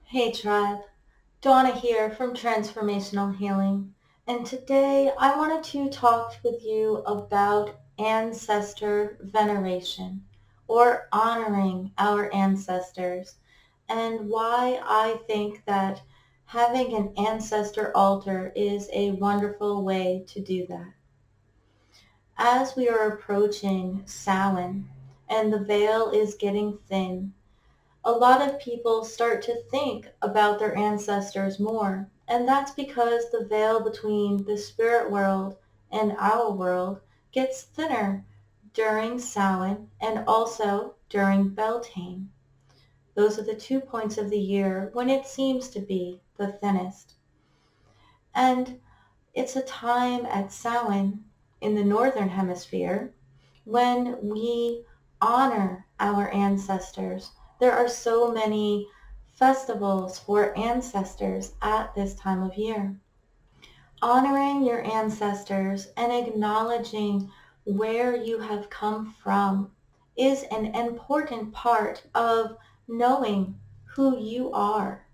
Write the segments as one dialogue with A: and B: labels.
A: Hey tribe, Dawna here from Transformational Healing, and today I wanted to talk with you about ancestor veneration, or honoring our ancestors, and why I think that having an ancestor altar is a wonderful way to do that. As we are approaching Samhain and the veil is getting thin, a lot of people start to think about their ancestors more. And that's because the veil between the spirit world and our world gets thinner during Samhain and also during Beltane. Those are the 2 points of the year when it seems to be the thinnest. And it's a time at Samhain in the northern hemisphere when we honor our ancestors. There are so many festivals for ancestors at this time of year. Honoring your ancestors and acknowledging where you have come from is an important part of knowing who you are.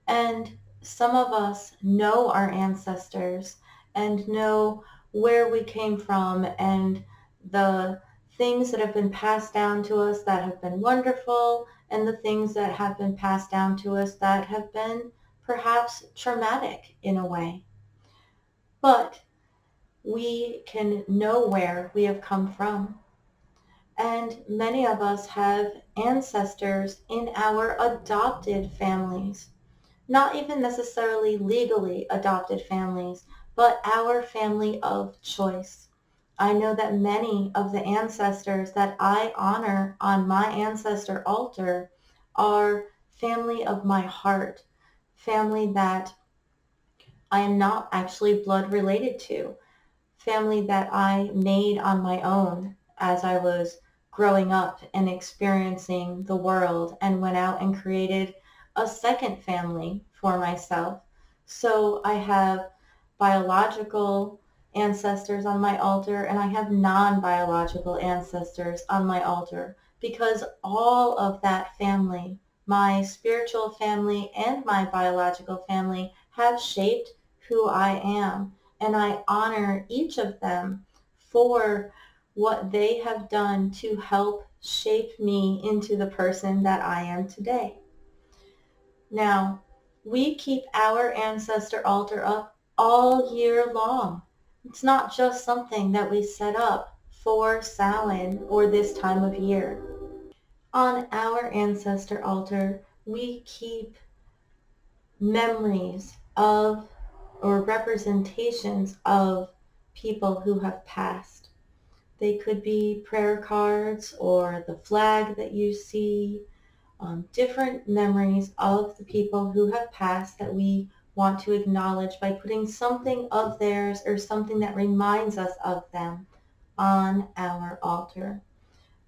A: And some of us know our ancestors and know where we came from and the things that have been passed down to us that have been wonderful and the things that have been passed down to us that have been perhaps traumatic in a way. But we can know where we have come from. And many of us have ancestors in our adopted families, not even necessarily legally adopted families, but our family of choice. I know that many of the ancestors that I honor on my ancestor altar are family of my heart, family that I am not actually blood related to, family that I made on my own as I was growing up and experiencing the world and went out and created a second family for myself. So I have biological ancestors on my altar and I have non-biological ancestors on my altar because all of that family, my spiritual family and my biological family, have shaped who I am, and I honor each of them for what they have done to help shape me into the person that I am today. Now, we keep our ancestor altar up all year long. It's not just something that we set up for Samhain or this time of year. On our ancestor altar, we keep memories of or representations of people who have passed. They could be prayer cards or the flag that you see, different memories of the people who have passed that we want to acknowledge by putting something of theirs or something that reminds us of them on our altar.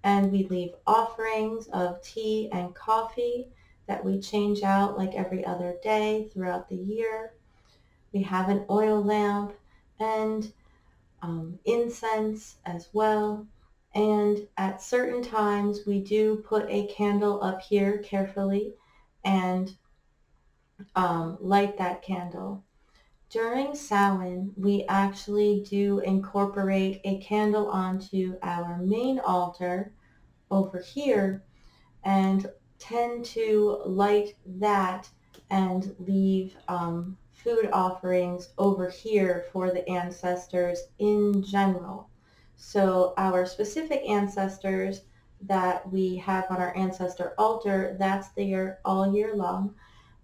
A: And we leave offerings of tea and coffee that we change out like every other day throughout the year. We have an oil lamp and incense as well. And at certain times, we do put a candle up here carefully and light that candle. During Samhain, we actually do incorporate a candle onto our main altar over here and tend to light that and leave food offerings over here for the ancestors in general. So our specific ancestors that we have on our ancestor altar, that's there all year long.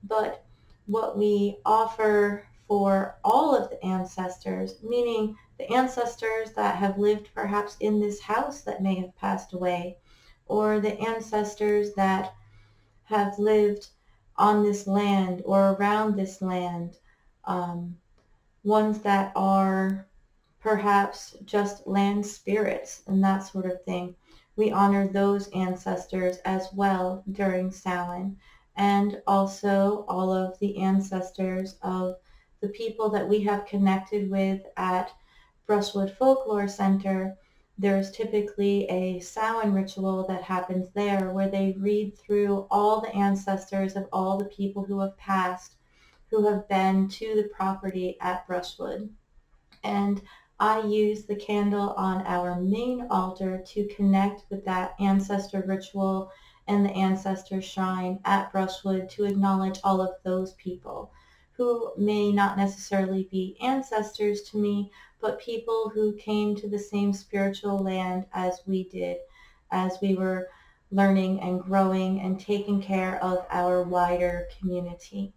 A: But what we offer for all of the ancestors, meaning the ancestors that have lived perhaps in this house that may have passed away, or the ancestors that have lived on this land or around this land, um, ones that are perhaps just land spirits and that sort of thing. We honor those ancestors as well during Samhain, and also all of the ancestors of the people that we have connected with at Brushwood Folklore Center There's typically a Samhain ritual that happens there where they read through all the ancestors of all the people who have passed, who have been to the property at Brushwood. And I use the candle on our main altar to connect with that ancestor ritual and the ancestor shrine at Brushwood to acknowledge all of those people who may not necessarily be ancestors to me, but people who came to the same spiritual land as we did, as we were learning and growing and taking care of our wider community.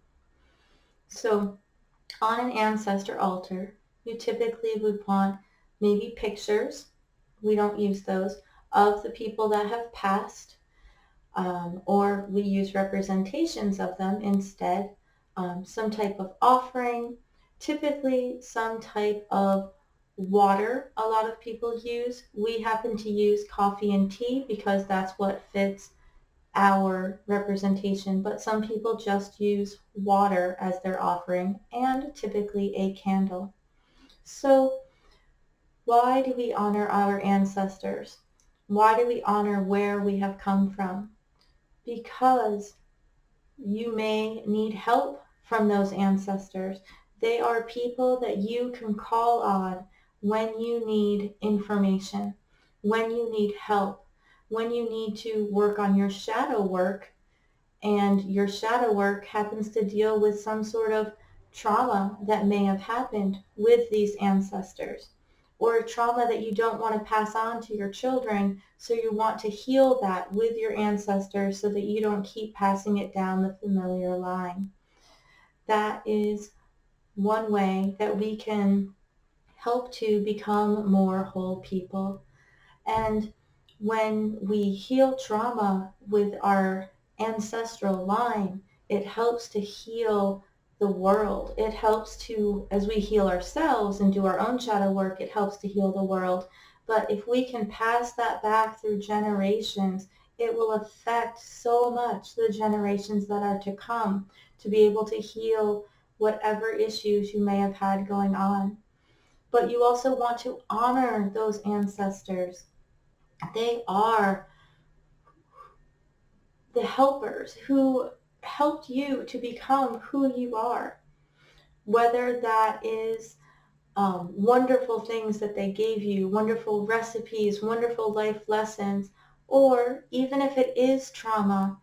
A: So on an ancestor altar, you typically would want maybe pictures, we don't use those, of the people that have passed, or we use representations of them instead, some type of offering, typically some type of water a lot of people use. We happen to use coffee and tea because that's what fits our representation, but some people just use water as their offering and typically a candle. So why do we honor our ancestors? Why do we honor where we have come from? Because you may need help from those ancestors. They are people that you can call on when you need information, when you need help, when you need to work on your shadow work, and your shadow work happens to deal with some sort of trauma that may have happened with these ancestors, or a trauma that you don't want to pass on to your children, so you want to heal that with your ancestors so that you don't keep passing it down the familiar line. That is one way that we can help to become more whole people. And when we heal trauma with our ancestral line, it helps to heal the world. It helps to, as we heal ourselves and do our own shadow work, it helps to heal the world. But if we can pass that back through generations, it will affect so much the generations that are to come, to be able to heal whatever issues you may have had going on. But you also want to honor those ancestors. They are the helpers who helped you to become who you are. Whether that is wonderful things that they gave you, wonderful recipes, wonderful life lessons, or even if it is trauma,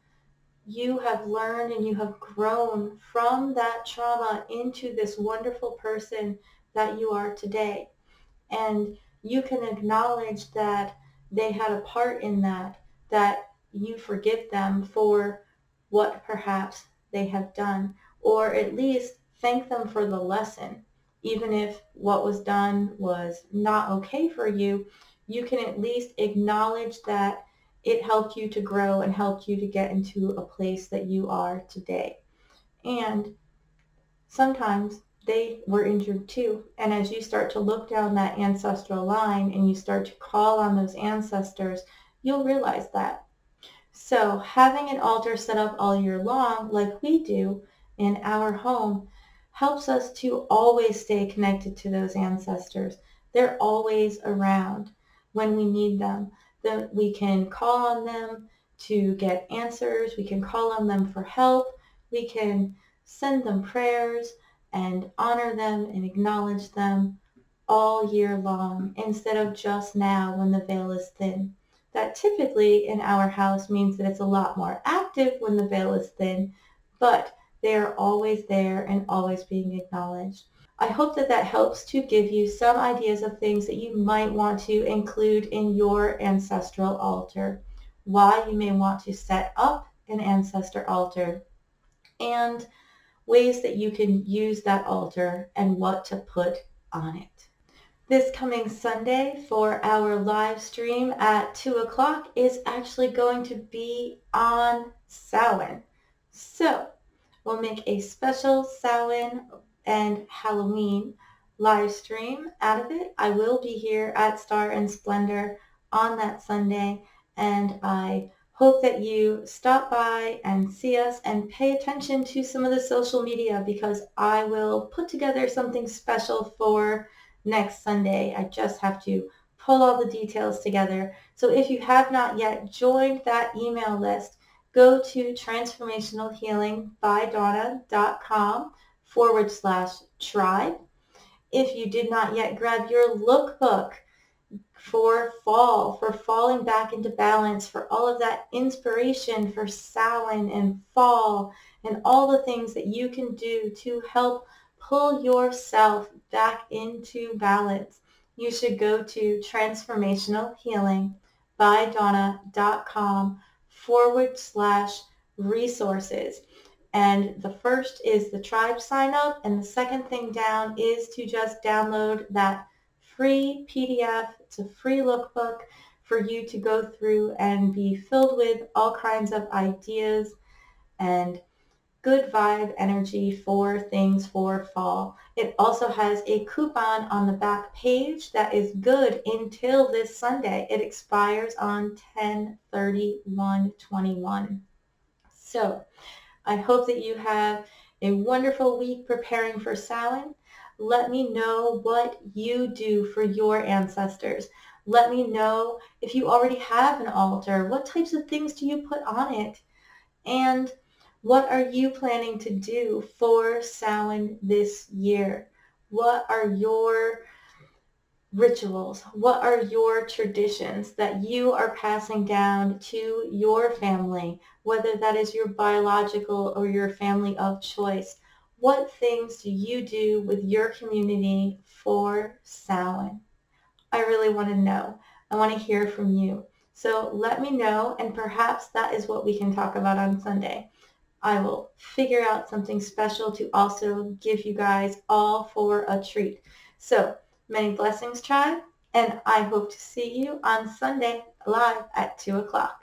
A: you have learned and you have grown from that trauma into this wonderful person that you are today. And you can acknowledge that they had a part in that, that you forgive them for what perhaps they have done, or at least thank them for the lesson. Even if what was done was not okay for you, you can at least acknowledge that it helped you to grow and helped you to get into a place that you are today. And sometimes they were injured too. And as you start to look down that ancestral line and you start to call on those ancestors, you'll realize that. So having an altar set up all year long, like we do in our home, helps us to always stay connected to those ancestors. They're always around when we need them. That we can call on them to get answers. We can call on them for help. We can send them prayers and honor them and acknowledge them all year long instead of just now when the veil is thin. That typically in our house means that it's a lot more active when the veil is thin, but they are always there and always being acknowledged. I hope that that helps to give you some ideas of things that you might want to include in your ancestral altar, why you may want to set up an ancestor altar, and ways that you can use that altar and what to put on it. This coming Sunday for our live stream at 2 o'clock is actually going to be on Samhain. So we'll make a special Samhain and Halloween live stream out of it. I will be here at Star and Splendor on that Sunday, and I hope that you stop by and see us and pay attention to some of the social media, because I will put together something special for next Sunday. I just have to pull all the details together. So if you have not yet joined that email list, go to transformationalhealing.dawna.com/tribe. If you did not yet grab your lookbook for fall, for falling back into balance, for all of that inspiration for Samhain and fall, and all the things that you can do to help pull yourself back into balance, you should go to transformationalhealing.dawna.com/resources. And the first is the tribe sign up, and the second thing down is to just download that free PDF. It's a free lookbook for you to go through and be filled with all kinds of ideas and good vibe energy for things for fall. It also has a coupon on the back page that is good until this Sunday. It expires on 10/31/21. So I hope that you have a wonderful week preparing for Samhain. Let me know what you do for your ancestors. Let me know if you already have an altar. What types of things do you put on it? And what are you planning to do for Samhain this year? What are your rituals? What are your traditions that you are passing down to your family, whether that is your biological or your family of choice? What things do you do with your community for Samhain? I really want to know. I want to hear from you. So let me know, and perhaps that is what we can talk about on Sunday. I will figure out something special to also give you guys all for a treat. So many blessings, tribe, and I hope to see you on Sunday live at 2 o'clock.